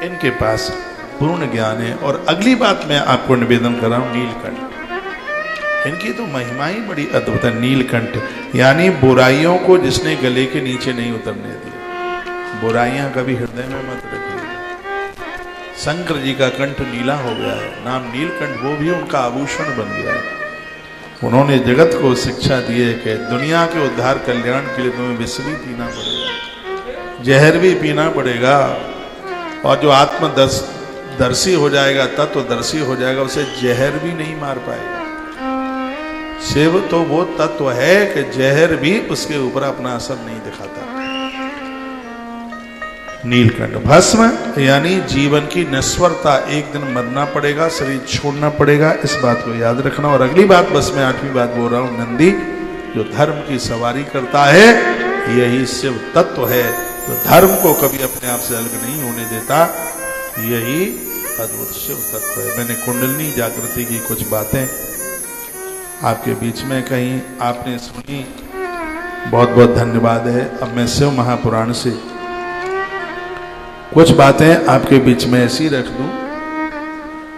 इनके पास पूर्ण ज्ञान है। और अगली बात मैं आपको निवेदन कर रहा हूं, नीलकंठ, इनकी तो महिमा ही बड़ी अद्भुत है। नीलकंठ यानी बुराइयों को जिसने गले के नीचे नहीं उतरने दिया, बुराइयां कभी हृदय में मत रखिए। शंकर जी का कंठ नीला हो गया है, नाम नीलकंठ, वो भी उनका आभूषण बन गया है। उन्होंने जगत को शिक्षा दी है कि दुनिया के उद्धार कल्याण के लिए तुम्हें विष भी पीना पड़ेगा, जहर भी पीना पड़ेगा, और जो आत्मदर्शी हो जाएगा, तत्वदर्शी हो जाएगा, उसे जहर भी नहीं मार पाएगा। शिव तो वो तत्व है कि जहर भी उसके ऊपर अपना असर नहीं दिखाता। नीलकंठ भस्म यानी जीवन की नश्वरता, एक दिन मरना पड़ेगा, शरीर छोड़ना पड़ेगा, इस बात को याद रखना। और अगली बात, बस मैं 8वीं बात बोल रहा हूं, नंदी जो धर्म की सवारी करता है, यही शिव तत्व है, जो धर्म को कभी अपने आप से अलग नहीं होने देता, यही अद्भुत शिव तत्व है। मैंने कुंडलिनी जागृति की कुछ बातें आपके बीच में कहीं आपने सुनी, बहुत बहुत धन्यवाद है। अब मैं शिव महापुराण से कुछ बातें आपके बीच में ऐसी रख दूं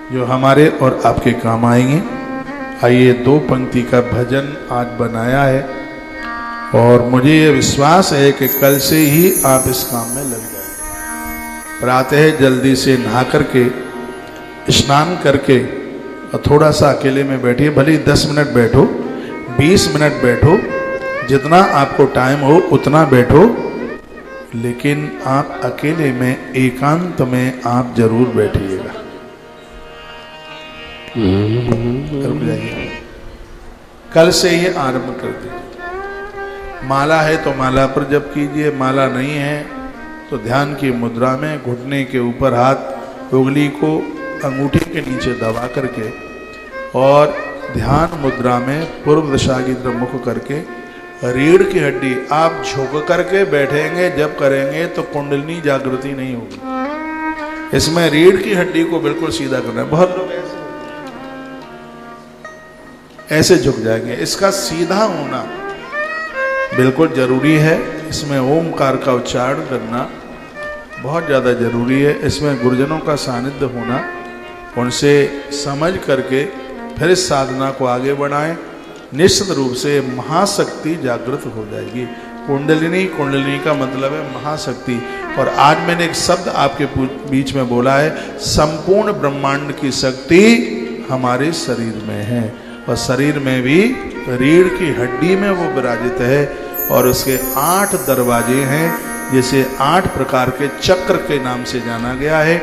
जो हमारे और आपके काम आएंगे। आइए, 2 पंक्ति का भजन आज बनाया है और मुझे ये विश्वास है कि कल से ही आप इस काम में लग जाएंगे। प्रातः जल्दी से नहा करके, स्नान करके, और थोड़ा सा अकेले में बैठिए, भले 10 मिनट बैठो, 20 मिनट बैठो, जितना आपको टाइम हो उतना बैठो, लेकिन आप अकेले में, एकांत में आप जरूर बैठिएगा। रुक जाइए, कल से ही आरंभ कर दीजिए। माला है तो माला पर जप कीजिए, माला नहीं है तो ध्यान की मुद्रा में घुटने के ऊपर हाथ, उंगली को अंगूठे के नीचे दबा करके और ध्यान मुद्रा में पूर्व दिशा की तरफ मुख करके, रीढ़ की हड्डी आप झुक करके बैठेंगे, जब करेंगे तो कुंडलिनी जागृति नहीं होगी। इसमें रीढ़ की हड्डी को बिल्कुल सीधा करना है। बहुत लोग ऐसे झुक जाएंगे, इसका सीधा होना बिल्कुल जरूरी है। इसमें ओमकार का उच्चारण करना बहुत ज़्यादा जरूरी है। इसमें गुरुजनों का सानिध्य होना, उनसे समझ करके फिर इस साधना को आगे बढ़ाएं। निश्चित रूप से महाशक्ति जागृत हो जाएगी। कुंडलिनी, कुंडलिनी का मतलब है महाशक्ति। और आज मैंने एक शब्द आपके बीच में बोला है, संपूर्ण ब्रह्मांड की शक्ति हमारे शरीर में है, और शरीर में भी रीढ़ की हड्डी में वो विराजित है, और उसके 8 दरवाजे हैं, जिसे 8 प्रकार के चक्र के नाम से जाना गया है।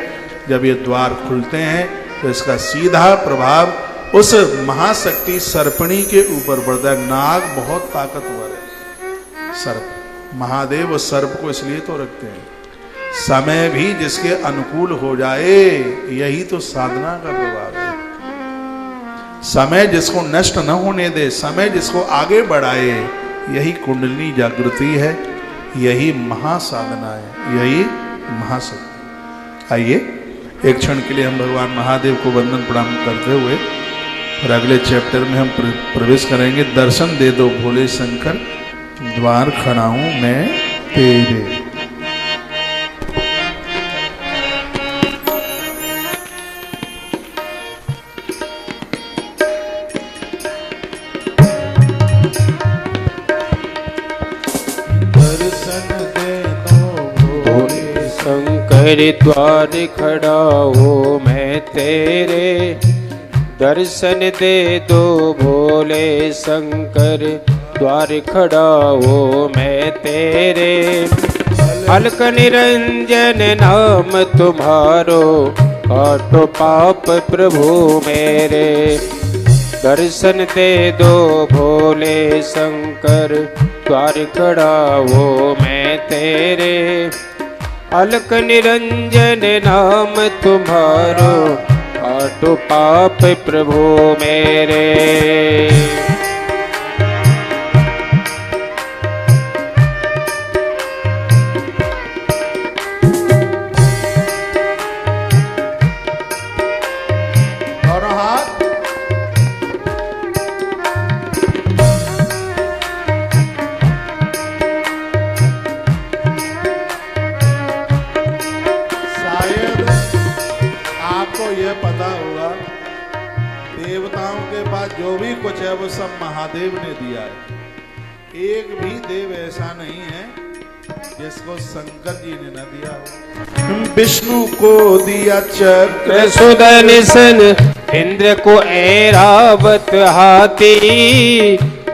जब ये द्वार खुलते हैं तो इसका सीधा प्रभाव उस महाशक्ति सर्पिणी के ऊपर बढ़ता है। नाग बहुत ताकतवर है, सर्प, महादेव उस सर्प को इसलिए तो रखते हैं, समय भी जिसके अनुकूल हो जाए, यही तो साधना का प्रभाव है। समय जिसको नष्ट न होने दे, समय जिसको आगे बढ़ाए, यही कुंडलिनी जागृति है, यही महासाधना है, यही महाशक्ति। आइए, एक क्षण के लिए हम भगवान महादेव को वंदन प्रणाम करते हुए और अगले चैप्टर में हम प्रवेश करेंगे। दर्शन दे दो भोले शंकर, द्वार खड़ा हूं मैं तेरे। दर्शन दे दो भोले शंकर, द्वार खड़ा हूं मैं तेरे। दर्शन दे दो भोले शंकर, द्वार खड़ा हो मैं तेरे। अलक निरंजन नाम तुम्हारो, काटो पाप प्रभु मेरे। दर्शन दे दो भोले शंकर, द्वार खड़ा हो मैं तेरे। अलक निरंजन नाम तुम्हारो, काटो पाप प्रभु मेरे। शायद ये पता होगा, देवताओं के पास जो भी कुछ है वो सब महादेव ने दिया है। एक भी देव ऐसा नहीं है जिसको शंकर जी ने न दिया हो। विष्णु को दिया चक्र सुदर्शन, इंद्र को ऐरावत हाथी।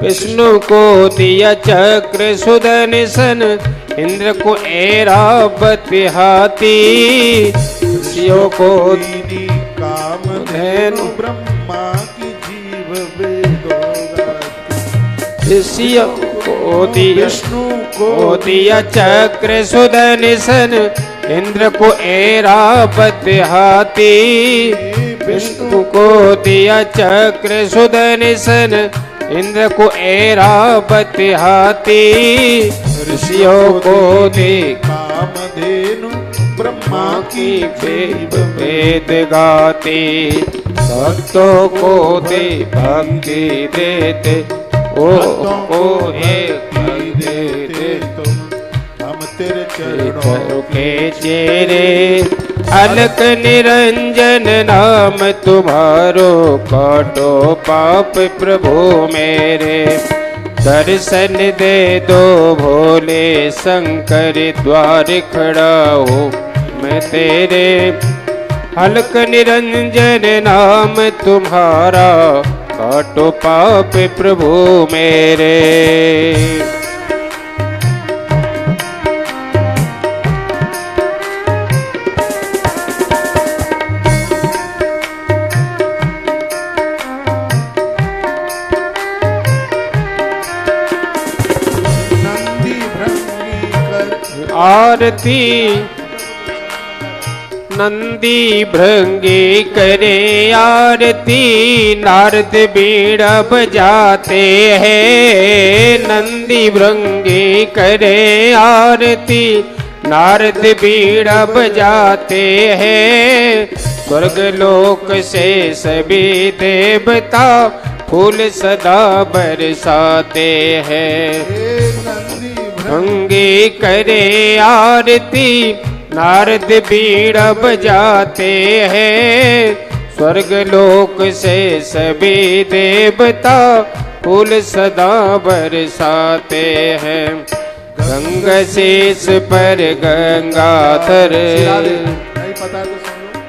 विष्णु को दिया चक्र सुदर्शन, इंद्र को ऐरावत हाथी। ऋषियों को दीनी कामधेनु, ब्रह्मा की जीव वेदोगाती। ऋषियों को दिया विष्णु को दिया चक्र सुदर्शन, इंद्र को ऐरावत हाथी। विष्णु को दिया चक्र सुदर्शन, इंद्र को ऐरावत हाथी। ऋषियों को दे कामधेनु, ब्रह्मा की वेद गाते। भक्तों को दे भक्ति देते, ओ एक देते तुम। हम तेरे चरणों के चेहरे, अलक निरंजन नाम तुम्हारो। काटो पाप प्रभु मेरे, दर्शन दे दो भोले शंकर। द्वार खड़ा हो मैं तेरे, अलक निरंजन नाम तुम्हारा। काटो पाप प्रभु मेरे। आरती नंदी भृंगी करे आरती। नारद बीड़ा बजाते हैं, नंदी भृंगी करे आरती। नारद बीड़ा बजाते हैं, स्वर्ग लोक से सभी देवता फूल सदा बरसाते हैं। भृंगी करे आरती, नारद बीड़ा बजाते हैं, स्वर्ग लोक से सभी देवता फूल सदा बरसाते हैं। गंगा शीस पर गंगाधर, नहीं पता तो सुन लो।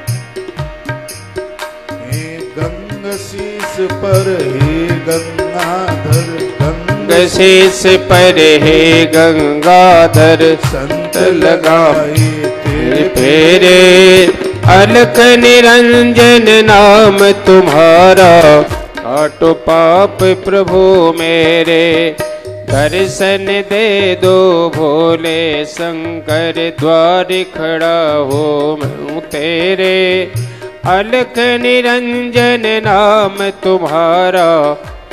हे गंगा शीस पर हे गंगाधर, गंगा शीस पर हे गंगाधर। संत लगाए तेरे फेरे, अलक निरंजन नाम तुम्हारा। काटो पाप प्रभु मेरे, दर्शन दे दो भोले शंकर। द्वार खड़ा हो मैं तेरे, अलक निरंजन नाम तुम्हारा।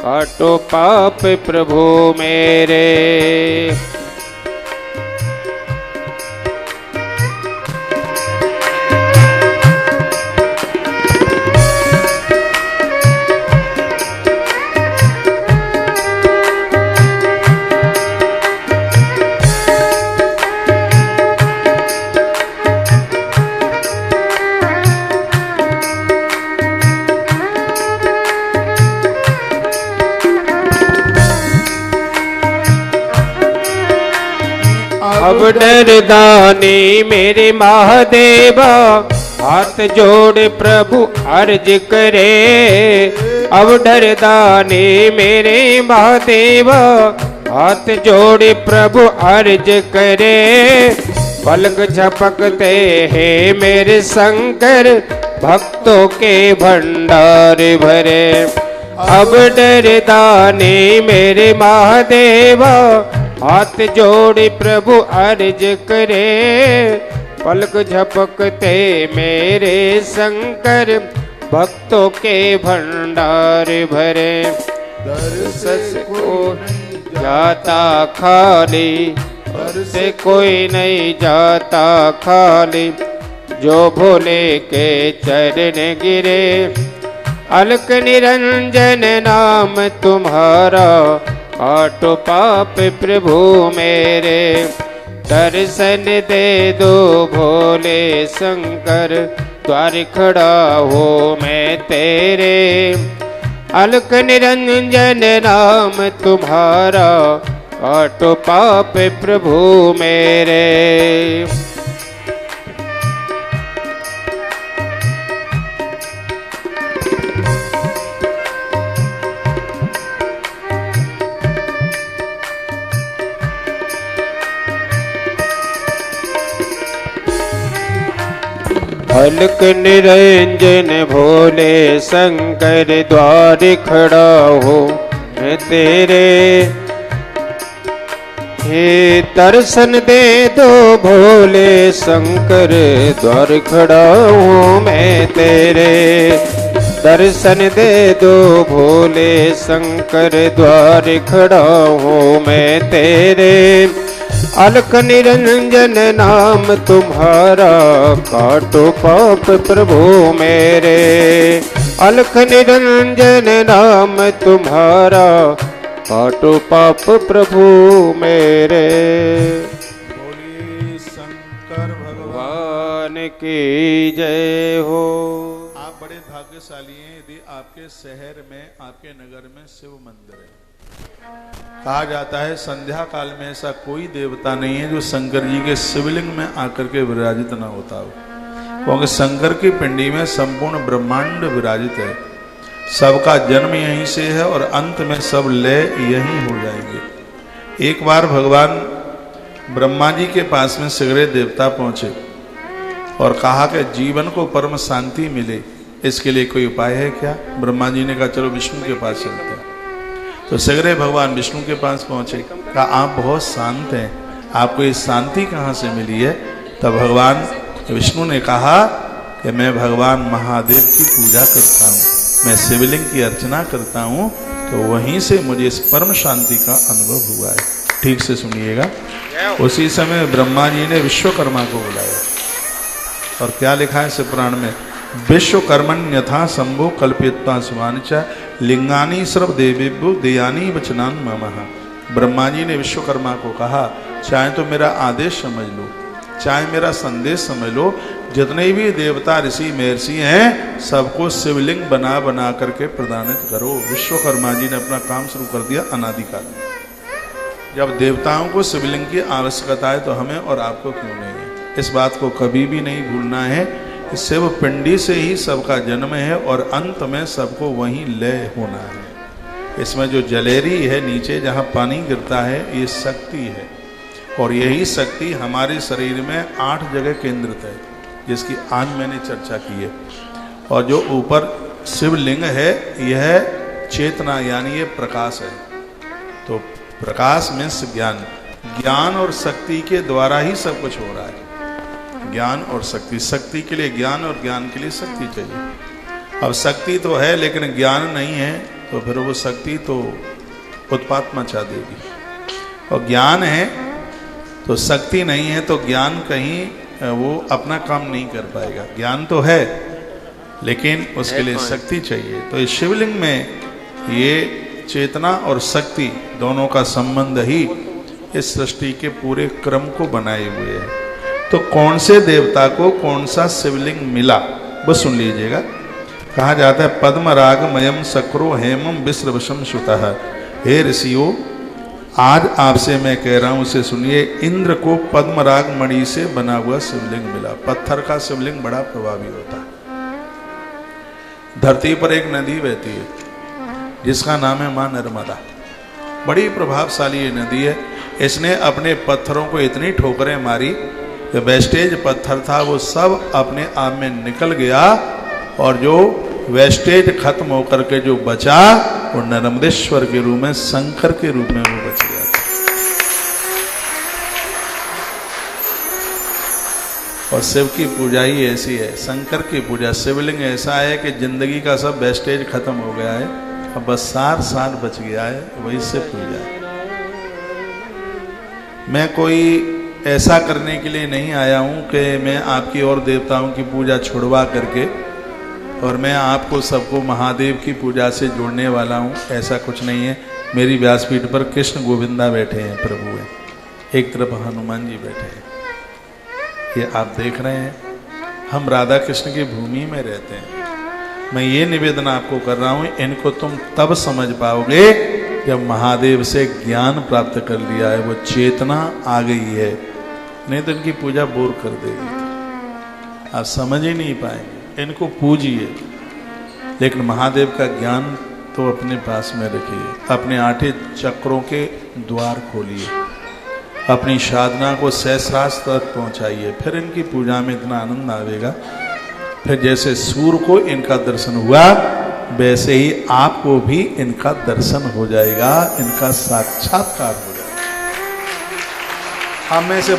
काटो पाप प्रभु मेरे। अब डरदानी मेरे महादेवा, हाथ जोड़ प्रभु अर्ज करे। अब डरदानी मेरे महादेवा, हाथ जोड़ प्रभु अर्ज करे। पलक झपकते हैं मेरे शंकर, भक्तों के भंडार भरे। अब डरदानी मेरे महादेवा, हाथ जोड़ प्रभु अर्ज करे। पलक झपकते मेरे शंकर, भक्तों के भंडार भरे। दर्श को जाता खाली, दर से कोई नहीं जाता खाली। जो भोले के चरण गिरे, अलक निरंजन नाम तुम्हारा। काटो पाप प्रभु मेरे, दर्शन दे दो भोले शंकर। द्वार खड़ा हो मैं तेरे। अलख निरंजन नाम तुम्हारा, काटो पाप प्रभु मेरे। अलख निरंजन भोले शंकर द्वार खड़ा हो मैं तेरे। हे दर्शन दे दो भोले शंकर द्वार खड़ा हूँ मैं तेरे। दर्शन दे दो भोले शंकर द्वार खड़ा हूँ मैं तेरे। अलख निरंजन नाम तुम्हारा, काटो पाप प्रभु मेरे। अलख निरंजन नाम तुम्हारा, काटो पाप प्रभु मेरे। बोलिए शंकर भगवान की जय हो। आप बड़े भाग्यशाली हैं यदि आपके शहर में, आपके नगर में शिव मंदिर है। कहा जाता है संध्या काल में ऐसा कोई देवता नहीं है जो शंकर जी के शिवलिंग में आकर के विराजित न होता हो, क्योंकि शंकर की पिंडी में संपूर्ण ब्रह्मांड विराजित है। सबका जन्म यहीं से है और अंत में सब लय यहीं हो जाएंगे। एक बार भगवान ब्रह्मा जी के पास में सगरे देवता पहुंचे और कहा कि जीवन को परम शांति मिले, इसके लिए कोई उपाय है क्या? ब्रह्मा जी ने कहा चलो विष्णु के पास चलते हैं। तो सगरे भगवान विष्णु के पास पहुंचे, कहा आप बहुत शांत हैं, आपको ये शांति कहाँ से मिली है? तब भगवान विष्णु ने कहा कि मैं भगवान महादेव की पूजा करता हूँ, मैं शिवलिंग की अर्चना करता हूँ, तो वहीं से मुझे इस परम शांति का अनुभव हुआ है। ठीक से सुनिएगा। उसी समय ब्रह्मा जी ने विश्वकर्मा को बुलाया और क्या लिखा है इस पुराण में? विश्वकर्मण्यथा शंभो कल्पयित्वा शिवानिचा लिंगानी सर्व देवेभ्यो देयानी वचनान ममः। ब्रह्मा जी ने विश्वकर्मा को कहा चाहे तो मेरा आदेश समझ लो, चाहे मेरा संदेश समझ लो, जितने भी देवता ऋषि महर्षि हैं सबको शिवलिंग बना बना करके प्रदानित करो। विश्वकर्मा जी ने अपना काम शुरू कर दिया अनादिकाल। जब देवताओं को शिवलिंग की आवश्यकता है तो हमें और आपको क्यों नहीं है? इस बात को कभी भी नहीं भूलना है। शिव पिंडी से ही सबका जन्म है और अंत में सबको वहीं लय होना है। इसमें जो जलेरी है नीचे जहाँ पानी गिरता है ये शक्ति है और यही शक्ति हमारे शरीर में 8 जगह केंद्रित है, जिसकी आज मैंने चर्चा की है। और जो ऊपर शिवलिंग है यह चेतना यानी ये प्रकाश है। तो प्रकाश मीन्स ज्ञान, ज्ञान और शक्ति के द्वारा ही सब कुछ हो रहा है। ज्ञान और शक्ति, शक्ति के लिए ज्ञान और ज्ञान के लिए शक्ति चाहिए। अब शक्ति तो है लेकिन ज्ञान नहीं है तो फिर वो शक्ति तो उत्पात मचा देगी, और ज्ञान है तो शक्ति नहीं है तो ज्ञान कहीं वो अपना काम नहीं कर पाएगा। ज्ञान तो है लेकिन उसके लिए शक्ति चाहिए। तो इस शिवलिंग में ये चेतना और शक्ति दोनों का संबंध ही इस सृष्टि के पूरे क्रम को बनाए हुए है। तो कौन से देवता को कौन सा शिवलिंग मिला बस सुन लीजिएगा। कहा जाता है पद्मरागमयम सक्रो हेमम विश्रवशम सुतः। हे ऋषियों, आज आपसे मैं कह रहा हूं, उसे सुनिए। इंद्र को पद्मराग मणि से बना हुआ शिवलिंग मिला। पत्थर का शिवलिंग बड़ा प्रभावी होता है। धरती पर एक नदी बहती है जिसका नाम है मां नर्मदा। बड़ी प्रभावशाली ये नदी है। इसने अपने पत्थरों को इतनी ठोकरें मारी, वेस्टेज पत्थर था वो सब अपने आप में निकल गया और जो वेस्टेज खत्म होकर के जो बचा वो नर्मदेश्वर के रूप में, शंकर के रूप में वो बच गया। और शिव की पूजा ही ऐसी है, शंकर की पूजा। शिवलिंग ऐसा है कि जिंदगी का सब वेस्टेज खत्म हो गया है, अब बस सार सार बच गया है, वही से पूजा। मैं कोई ऐसा करने के लिए नहीं आया हूं कि मैं आपकी और देवताओं की पूजा छुड़वा करके और मैं आपको सबको महादेव की पूजा से जोड़ने वाला हूं, ऐसा कुछ नहीं है। मेरी व्यासपीठ पर कृष्ण गोविंदा बैठे हैं, प्रभु हैं, एक तरफ हनुमान जी बैठे हैं, ये आप देख रहे हैं। हम राधा कृष्ण की भूमि में रहते हैं। मैं ये निवेदन आपको कर रहा हूं, इनको तुम तब समझ पाओगे जब महादेव से ज्ञान प्राप्त कर लिया है, वो चेतना आ गई है, नहीं तो इनकी पूजा बोर कर देगी, आप समझ ही नहीं पाएंगे। इनको पूजिए, लेकिन महादेव का ज्ञान तो अपने पास में रखिए, अपने 8 चक्रों के द्वार खोलिए, अपनी साधना को सहस्रास्त्र तक पहुंचाइए, फिर इनकी पूजा में इतना आनंद आएगा। फिर जैसे सूर्य को इनका दर्शन हुआ, वैसे ही आपको भी इनका दर्शन हो जाएगा, इनका साक्षात्कार हो जाएगा। हम में से